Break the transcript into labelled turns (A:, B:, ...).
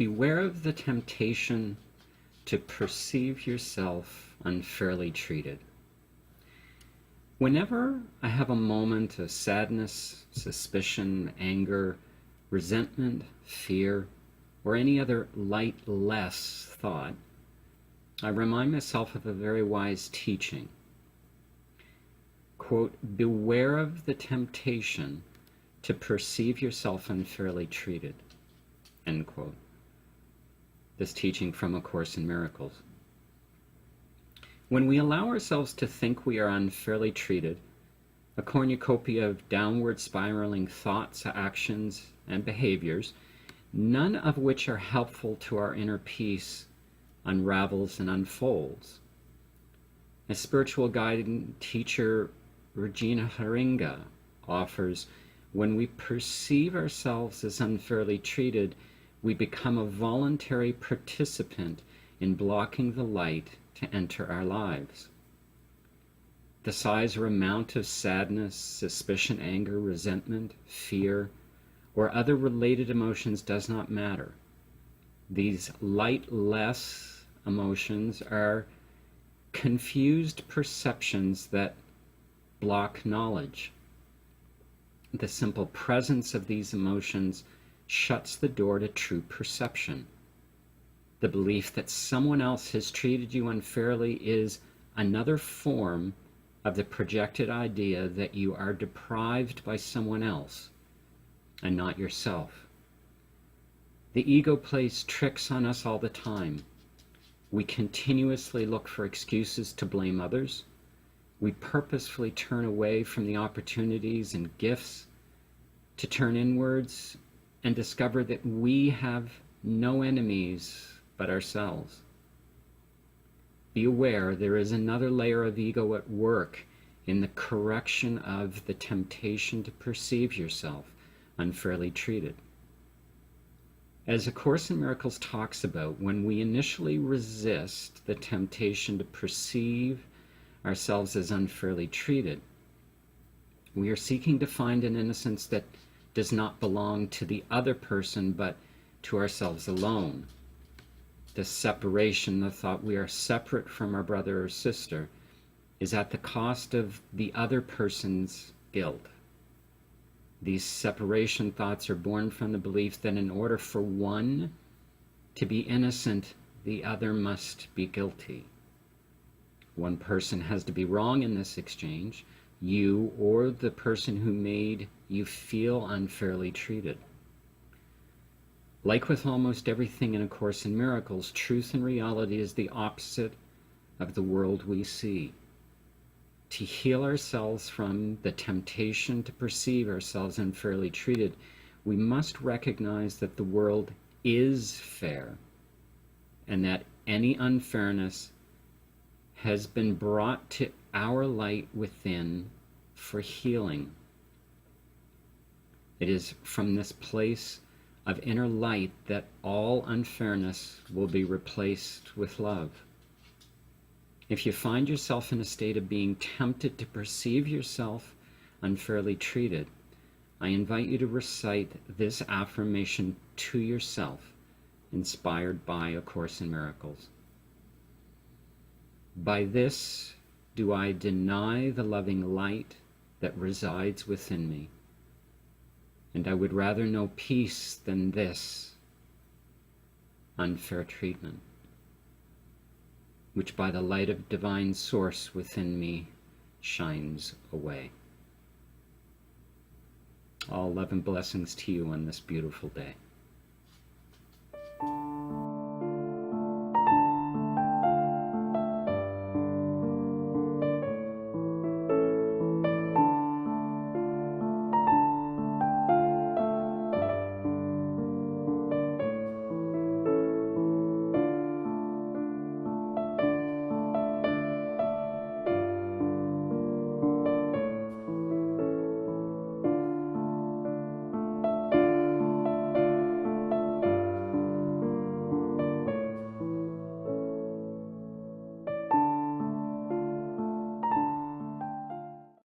A: beware of the temptation to perceive yourself unfairly treated. Whenever I have a moment of sadness, suspicion, anger, resentment, fear, or any other lightless thought, I remind myself of a very wise teaching. Quote, beware of the temptation to perceive yourself unfairly treated, end quote. This teaching from A Course in Miracles. When we allow ourselves to think we are unfairly treated, a cornucopia of downward spiraling thoughts, actions, and behaviors, none of which are helpful to our inner peace, unravels and unfolds. As spiritual guide and teacher Regina Haringa offers, when we perceive ourselves as unfairly treated, we become a voluntary participant in blocking the light to enter our lives. The size or amount of sadness, suspicion, anger, resentment, fear, or other related emotions does not matter. These lightless emotions are confused perceptions that block knowledge. The simple presence of these emotions shuts the door to true perception. The belief that someone else has treated you unfairly is another form of the projected idea that you are deprived by someone else and not yourself. The ego plays tricks on us all the time. We continuously look for excuses to blame others. We purposefully turn away from the opportunities and gifts to turn inwards and discover that we have no enemies but ourselves. Be aware there is another layer of ego at work in the correction of the temptation to perceive yourself unfairly treated. As A Course in Miracles talks about, when we initially resist the temptation to perceive ourselves as unfairly treated, we are seeking to find an innocence that does not belong to the other person but to ourselves alone. The separation, the thought we are separate from our brother or sister, is at the cost of the other person's guilt. These separation thoughts are born from the belief that in order for one to be innocent, the other must be guilty. One person has to be wrong in this exchange, you or the person who made you feel unfairly treated. Like with almost everything in A Course in Miracles, truth and reality is the opposite of the world we see. To heal ourselves from the temptation to perceive ourselves unfairly treated, we must recognize that the world is fair and that any unfairness has been brought to our light within for healing. It is from this place of inner light that all unfairness will be replaced with love. If you find yourself in a state of being tempted to perceive yourself unfairly treated, I invite you to recite this affirmation to yourself, inspired by A Course in Miracles. By this do I deny the loving light that resides within me, and I would rather know peace than this unfair treatment, which by the light of divine source within me shines away. All love and blessings to you on this beautiful day.